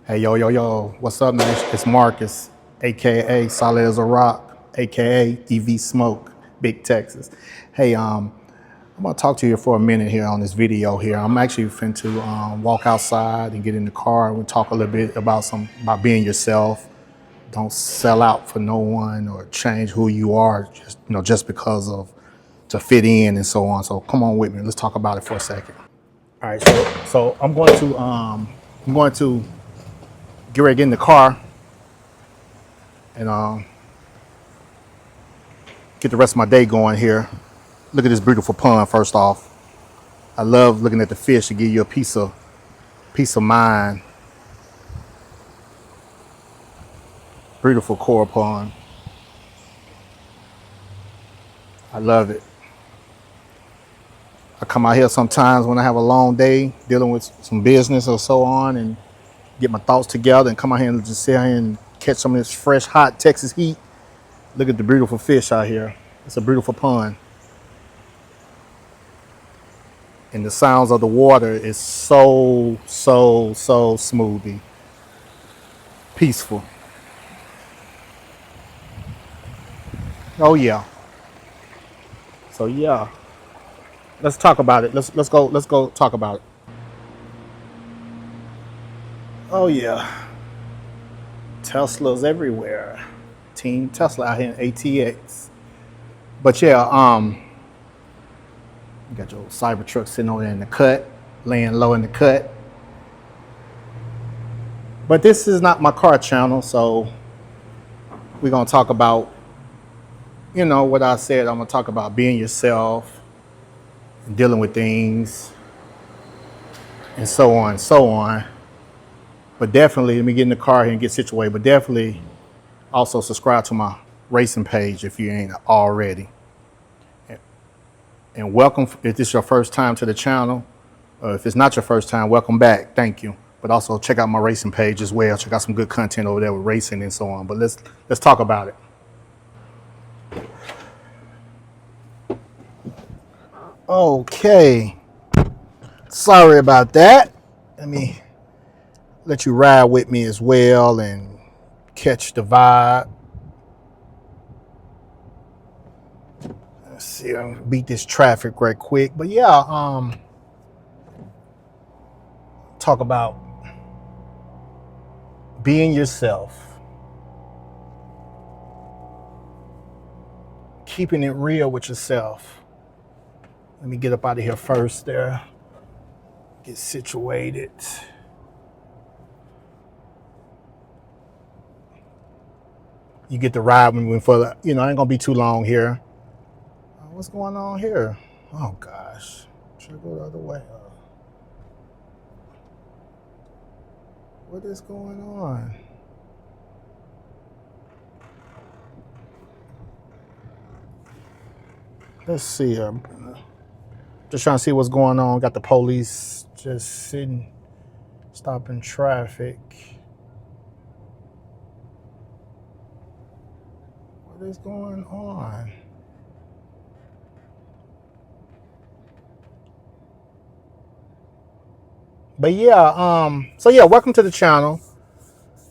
Hey, yo, what's up, man? It's Marcus, aka Solid as a Rock, aka EV Smoke, Big Texas. Hey, I'm gonna talk to you for a minute here on this video here. I'm actually finna to walk outside and get in the car and we'll talk a little bit about being yourself. Don't sell out for no one or change who you are just because of to fit in and so on. So come on with me. Let's talk about it for a second. All right, so I'm going to get ready to get in the car and get the rest of my day going here. Look at this beautiful pond. First off, I love looking at the fish to give you a peace of mind. Beautiful coral pond. I love it. I come out here sometimes when I have a long day dealing with some business or so on and get my thoughts together and come out here and just sit here and catch some of this fresh, hot Texas heat. Look at the beautiful fish out here. It's a beautiful pond. And the sounds of the water is so smoothly peaceful. Oh yeah. So yeah, let's talk about it. Let's go talk about it. Oh yeah, Teslas everywhere. Team Tesla out here in ATX. But yeah, you got your Cybertruck sitting over there in the cut, laying low in the cut. But this is not my car channel, so we're gonna talk about, what I said. I'm gonna talk about being yourself, dealing with things, and so on and so on. But definitely, let me get in the car here and get situated. But definitely also subscribe to my racing page if you ain't already. And welcome, if this is your first time to the channel. If it's not your first time, welcome back. Thank you. But also check out my racing page as well. Check out some good content over there with racing and so on. But let's talk about it. Okay. Sorry about that. Let me let you ride with me as well and catch the vibe. Let's see, I'm gonna beat this traffic right quick. But yeah, talk about being yourself, keeping it real with yourself. Let me get up out of here first there, get situated. You get the ride with me for the, I ain't gonna be too long here. What's going on here? Oh gosh, should I go the other way? What is going on? Let's see. Just trying to see what's going on. Got the police just sitting, stopping traffic. What is going on? But yeah, so yeah, welcome to the channel.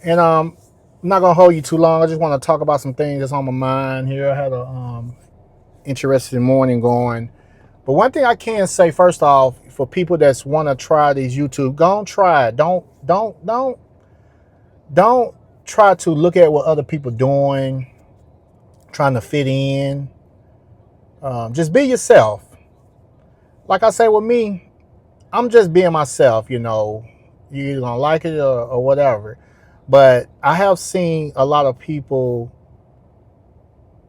And I'm not gonna hold you too long. I just want to talk about some things that's on my mind here. I had a interesting morning going. But one thing I can say first off, for people that want to try these YouTube, go and try it. Don't try to look at what other people doing, trying to fit in. Just be yourself. Like I say with me, I'm just being myself. You either gonna like it or whatever. But I have seen a lot of people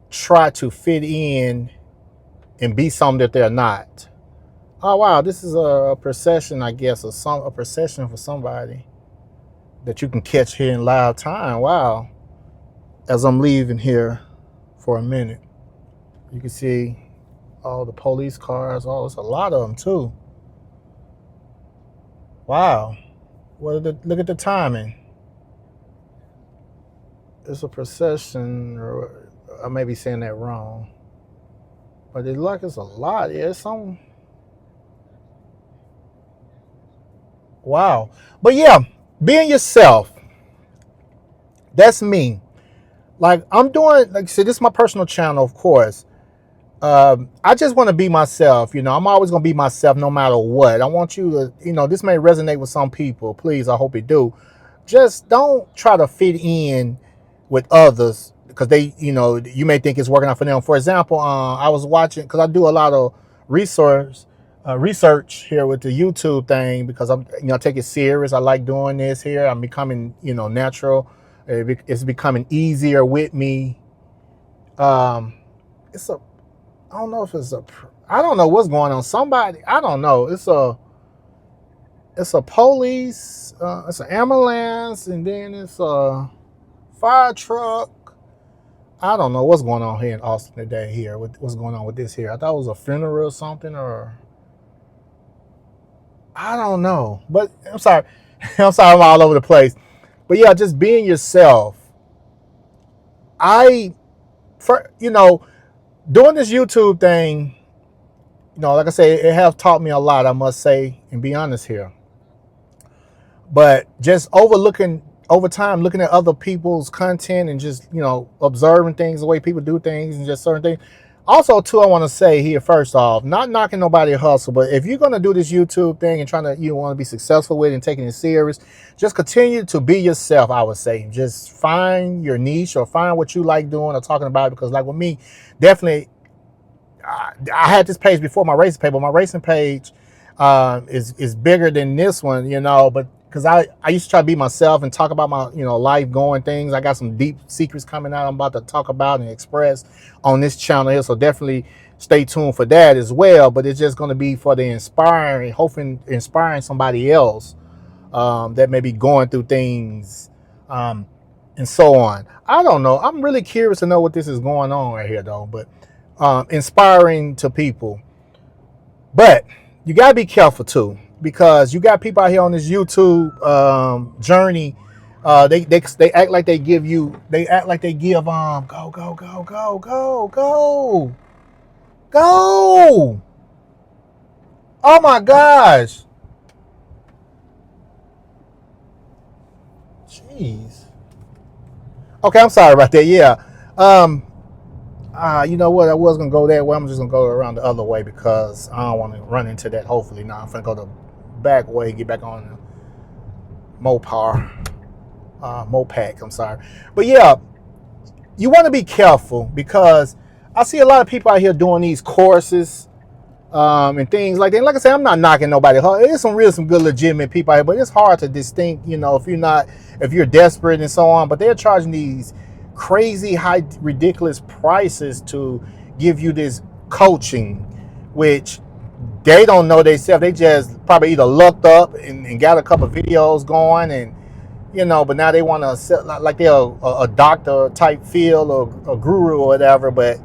try to fit in and be something that they're not. Oh wow, this is a procession, I guess, or a procession for somebody that you can catch here in live time. Wow. As I'm leaving here for a minute, you can see all the police cars. Oh, it's a lot of them too. Wow. Look at the timing. It's a procession, or I may be saying that wrong, but it like it's a lot. Yeah, it's some. Wow. But yeah, being yourself. That's me. Like I'm doing, like I said, this is my personal channel, of course. I just want to be myself. I'm always going to be myself no matter what. I want you to, this may resonate with some people. Please, I hope it do. Just don't try to fit in with others because you may think it's working out for them. For example, I was watching, because I do a lot of research here with the YouTube thing, because I take it serious. I like doing this here. I'm becoming, natural. It's becoming easier with me. It's a I don't know if it's I don't know what's going on. Somebody, I don't know. It's a police, it's an ambulance, and then it's a fire truck. I don't know what's going on here in Austin today here. What's going on with this here? I thought it was a funeral or something, or I don't know. But I'm sorry. I'm sorry, I'm all over the place. But yeah, just being yourself. Doing this YouTube thing, like I say, it has taught me a lot, I must say, and be honest here. But just over time, looking at other people's content and just, observing things, the way people do things and just certain things. Also, too, I want to say here, first off, not knocking nobody hustle, but if you're going to do this YouTube thing and you want to be successful with it and taking it serious, just continue to be yourself, I would say. Just find your niche or find what you like doing or talking about, because like with me, definitely, I had this page before my racing page, but my racing page is bigger than this one, but because I used to try to be myself and talk about my, life going things. I got some deep secrets coming out I'm about to talk about and express on this channel here. So definitely stay tuned for that as well. But it's just going to be for the inspiring somebody else that may be going through things and so on. I don't know. I'm really curious to know what this is going on right here, though. But inspiring to people. But you got to be careful, too, because you got people out here on this YouTube journey. They act like they give go. Oh my gosh. Jeez. Okay, I'm sorry about that. Yeah. You know what? I was gonna go that way. I'm just gonna go around the other way because I don't want to run into that. Hopefully, now I'm gonna go the back way, get back on the Mopac. I'm sorry, but yeah, you want to be careful because I see a lot of people out here doing these courses and things like that. And like I said, I'm not knocking nobody. There's some good legitimate people out here, but it's hard to distinct. If you're desperate and so on. But they're charging these crazy high, ridiculous prices to give you this coaching, which they don't know themselves. They just probably either looked up and got a couple of videos going, and but now they want to sell like they're a doctor type feel or a guru or whatever. But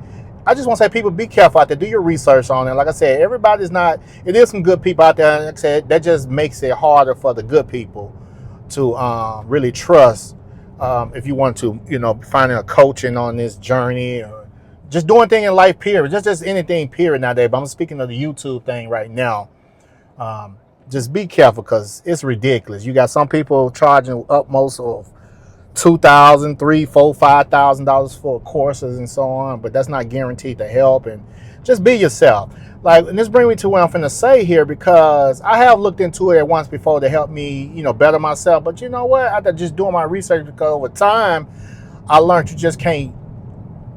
I just want to say, people, be careful out there. Do your research on it. Like I said, everybody's not. It is some good people out there. Like I said, that just makes it harder for the good people to really trust. If you want to, finding a coaching on this journey or just doing things in life, period. Just anything, period, nowadays. But I'm speaking of the YouTube thing right now. Just be careful because it's ridiculous. You got some people charging upmost of $2,000, $3,000, $4,000, $5,000 for courses and so on, but that's not guaranteed to help. And just be yourself. And this brings me to what I'm finna say here, because I have looked into it once before to help me, better myself. But you know what? After just doing my research, because over time, I learned you just can't.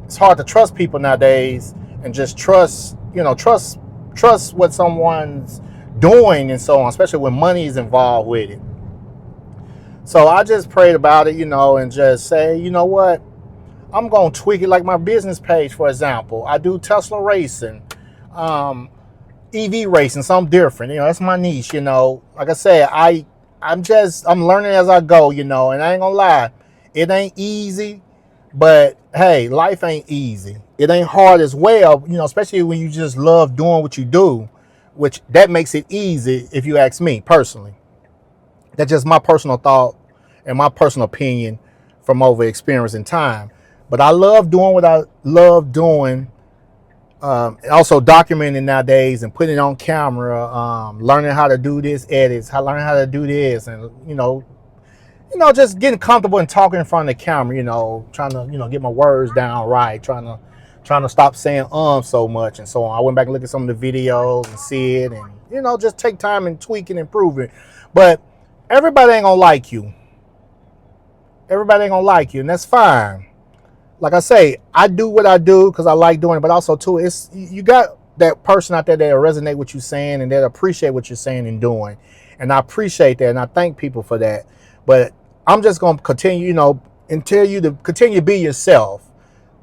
It's hard to trust people nowadays, and just trust what someone's doing and so on, especially when money is involved with it. So I just prayed about it, and just say, you know what? I'm going to tweak it, like my business page, for example. I do Tesla racing, EV racing, something different. That's my niche, Like I said, I'm learning as I go, and I ain't going to lie. It ain't easy, but hey, life ain't easy. It ain't hard as well, especially when you just love doing what you do, which that makes it easy if you ask me personally. That's just my personal thought and my personal opinion from over experience and time. But I love doing what I love doing. Also documenting nowadays and putting it on camera, learning how to do this edits, learning how to do this, and just getting comfortable and talking in front of the camera, trying to, get my words down right, trying to stop saying so much and so on. I went back and looked at some of the videos and see it, and just take time and tweak and improve it. But everybody ain't gonna like you. Everybody ain't gonna like you, and that's fine. Like I say, I do what I do because I like doing it, but also too, it's you got that person out there that resonate with you saying and that appreciate what you're saying and doing. And I appreciate that, and I thank people for that. But I'm just gonna continue, and tell you to continue to be yourself.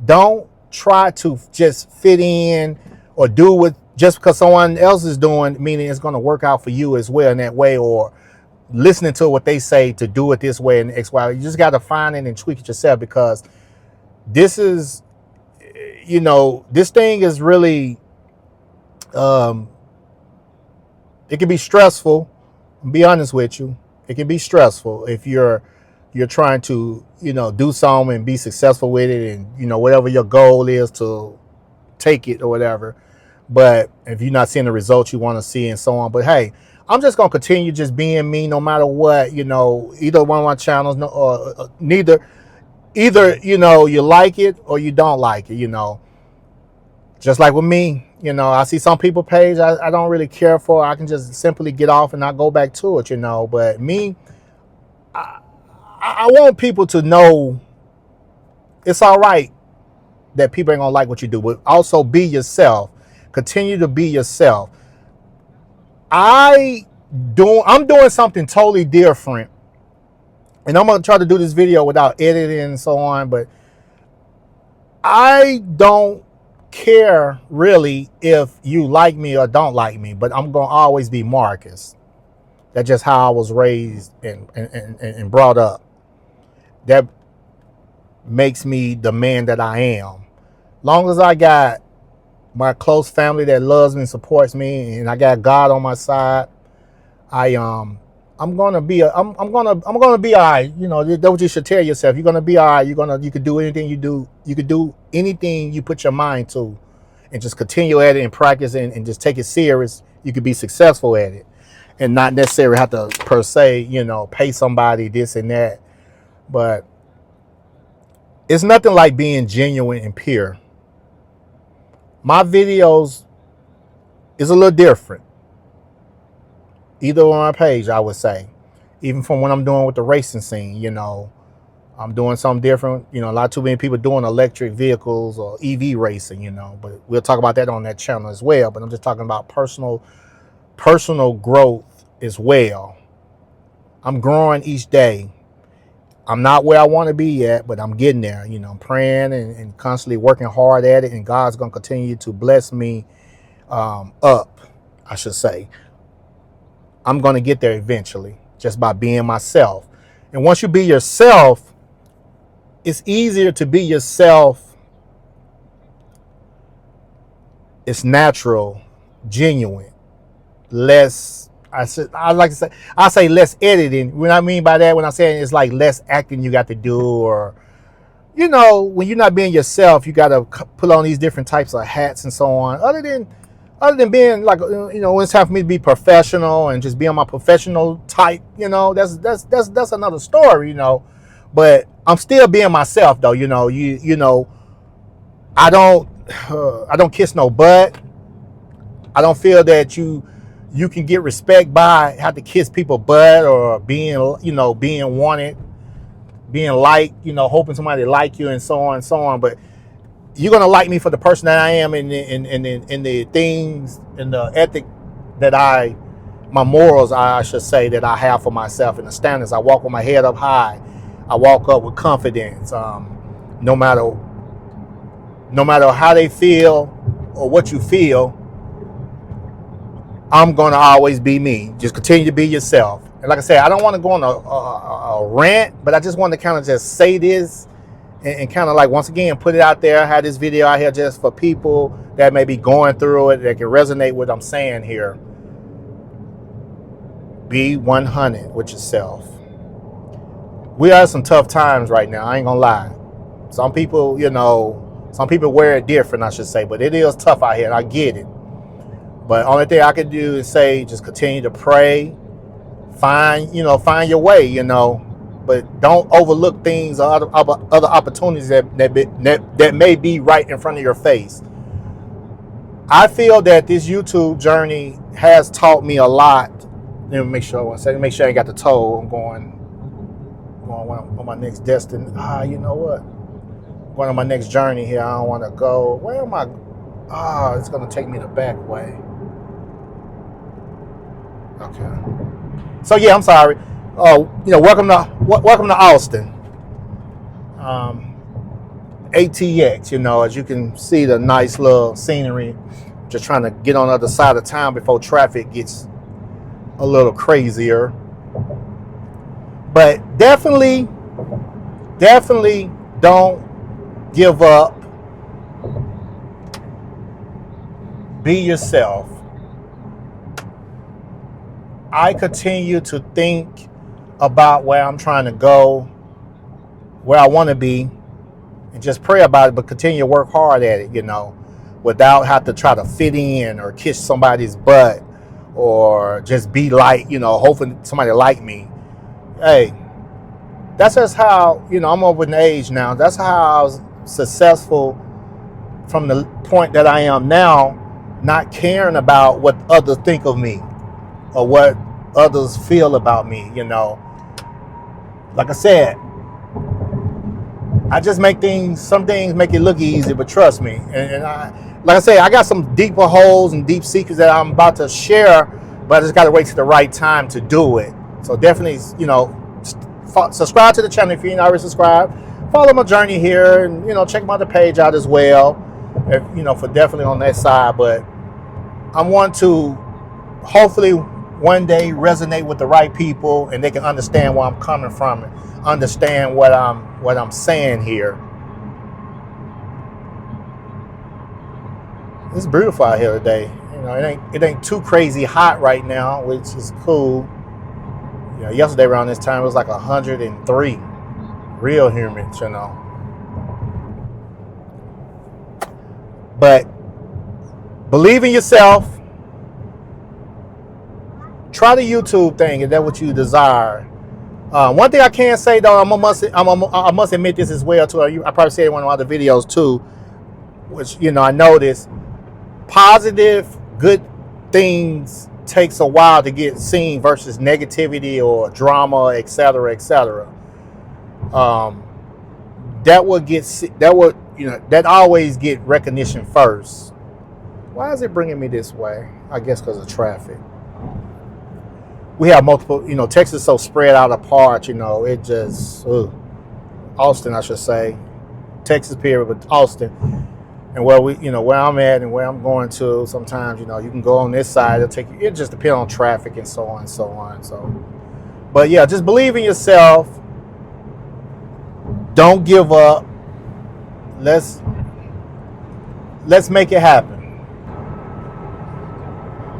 Don't try to just fit in or do what just because someone else is doing, meaning it's gonna work out for you as well in that way, or listening to what they say to do it this way and X, Y. You just gotta find it and tweak it yourself, because this is, this thing is really, it can be stressful. I'll be honest with you. It can be stressful if you're trying to, do something and be successful with it, and, whatever your goal is to take it or whatever. But if you're not seeing the results you want to see and so on, but hey, I'm just going to continue just being me no matter what, either one of my channels, no, or neither. Either, you like it or you don't like it, Just like with me, I see some people page I don't really care for. I can just simply get off and not go back to it, But me, I want people to know it's all right that people ain't gonna like what you do, but also be yourself. Continue to be yourself. I'm doing something totally different. And I'm going to try to do this video without editing and so on, but I don't care really if you like me or don't like me, but I'm going to always be Marcus. That's just how I was raised and brought up. That makes me the man that I am. Long as I got my close family that loves me and supports me, and I got God on my side, I'm gonna be I'm gonna be all right. That's what you should tell yourself. You're gonna be all right. You could do anything you do. You could do anything you put your mind to, and just continue at it and practice and just take it serious. You could be successful at it, and not necessarily have to per se, pay somebody this and that. But it's nothing like being genuine and pure. My videos is a little different. Either on my page, I would say, even from what I'm doing with the racing scene, I'm doing something different. A lot too many people doing electric vehicles or EV racing, but we'll talk about that on that channel as well. But I'm just talking about personal growth as well. I'm growing each day. I'm not where I want to be yet, but I'm getting there. I'm praying and constantly working hard at it, and God's going to continue to bless me up, I should say. I'm going to get there eventually just by being myself. And once you be yourself, it's easier to be yourself. It's natural, genuine, less, I say less editing. What I mean by that, when I say it's like less acting you got to do, or, when you're not being yourself, you got to put on these different types of hats and so on. Other than being like, when it's time for me to be professional and just be on my professional type, that's another story, But I'm still being myself though, I don't kiss no butt. I don't feel that you can get respect by have to kiss people butt, or being wanted, being liked, hoping somebody like you and so on and so on. But you're gonna like me for the person that I am, and the things and the ethic that my morals, I should say, that I have for myself, and the standards. I walk with my head up high. I walk up with confidence. No matter how they feel or what you feel, I'm gonna always be me. Just continue to be yourself. And like I said, I don't want to go on a rant, but I just want to kind of just say this. And kind of like, once again, put it out there. I had this video out here just for people that may be going through it, that can resonate with what I'm saying here. Be 100 with yourself. We are some tough times right now. I ain't gonna lie. Some people, some people wear it different, I should say, but it is tough out here, and I get it. But only thing I can do is say, just continue to pray. Find your way, but don't overlook things or other opportunities that may be right in front of your face. I feel that this YouTube journey has taught me a lot. Let me make sure I ain't got the toll. I'm going on my next destination. You know what? Going on my next journey here. I don't want to go. Where am I? It's gonna take me the back way. Okay. So yeah, I'm sorry. Welcome to Austin. ATX. As you can see, the nice little scenery. Just trying to get on the other side of town before traffic gets a little crazier. But definitely don't give up. Be yourself. I continue to think about where I'm trying to go, where I want to be, and just pray about it, but continue to work hard at it, without having to try to fit in or kiss somebody's butt or just be like, hoping somebody like me. Hey, that's just how, I'm over an age now. That's how I was successful from the point that I am now, not caring about what others think of me or what others feel about me, Like I said, I just some things make it look easy, but trust me. Like I say, I got some deeper holes and deep secrets that I'm about to share, but I just got to wait to the right time to do it. So definitely, subscribe to the channel if you ain't already subscribed. Follow my journey here, and check my other page out as well. For definitely on that side. But I want to hopefully one day resonate with the right people, and they can understand where I'm coming from, understand what I'm saying here. It's beautiful out here today. It ain't too crazy hot right now, which is cool. Yesterday around this time it was like 103, real humid, But believe in yourself. Try the YouTube thing. Is that what you desire? One thing I can say though, I must admit this as well too. I probably said it in one of my other videos too, which I noticed. Positive, good things takes a while to get seen versus negativity or drama, etc., etc. That always get recognition first. Why is it bringing me this way? I guess because of traffic. We have multiple, Texas is so spread out apart, it just, Austin, I should say, Texas period, but Austin, and where I'm at and where I'm going to, sometimes, you can go on this side, it just depends on traffic and so on and so on. So, but yeah, just believe in yourself. Don't give up. Let's make it happen.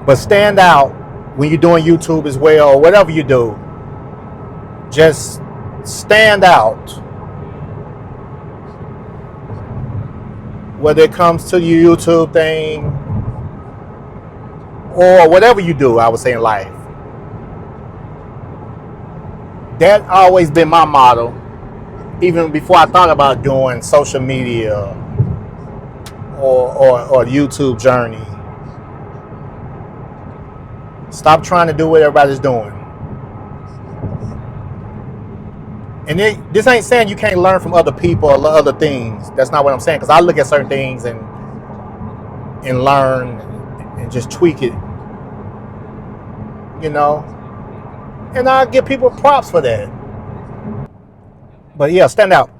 But stand out when you're doing YouTube as well, or whatever you do. Just stand out. Whether it comes to your YouTube thing or whatever you do, I would say in life. That always been my motto, even before I thought about doing social media or YouTube journey. Stop trying to do what everybody's doing. And this ain't saying you can't learn from other people or other things. That's not what I'm saying. Because I look at certain things and learn and just tweak it. And I give people props for that. But yeah, stand out.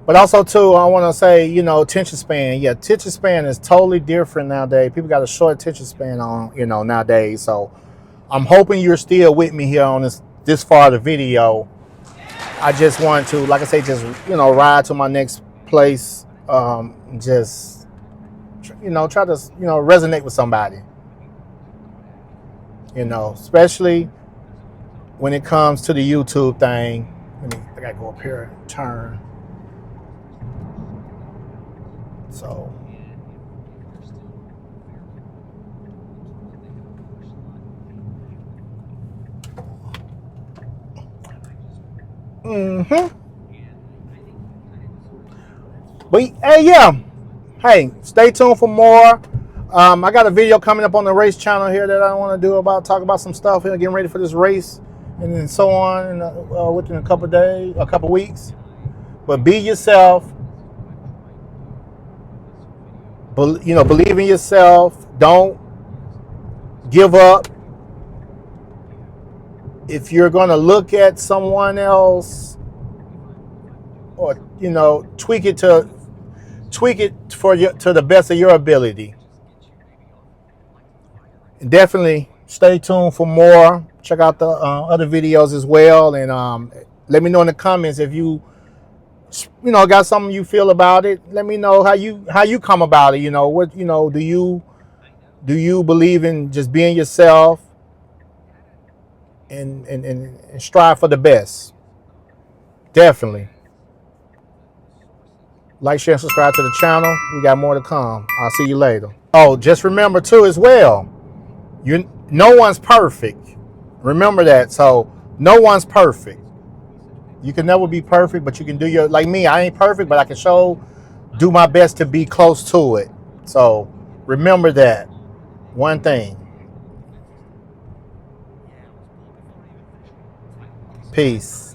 But also too, I want to say, attention span. Yeah, attention span is totally different nowadays. People got a short attention span on, nowadays. So I'm hoping you're still with me here on this far of the video. I just want to, like I say, just, ride to my next place. Just, try to, resonate with somebody. Especially when it comes to the YouTube thing. I gotta go up here and turn. So. Mm-hmm. But hey, yeah. Hey, stay tuned for more. I got a video coming up on the race channel here that I want to do about talk about some stuff here, getting ready for this race, and then so on, and within a couple days, a couple weeks. But be yourself. Believe in yourself. Don't give up. If you're going to look at someone else, or tweak it for to the best of your ability. And definitely stay tuned for more. Check out the other videos as well, and let me know in the comments if got something you feel about it. Let me know how you come about it. What do you believe in just being yourself and strive for the best? Definitely. Like, share, and subscribe to the channel. We got more to come. I'll see you later. Oh, just remember too as well, no one's perfect. Remember that. So no one's perfect. You can never be perfect, but you can do like me. I ain't perfect, but I can do my best to be close to it. So remember that one thing. Peace.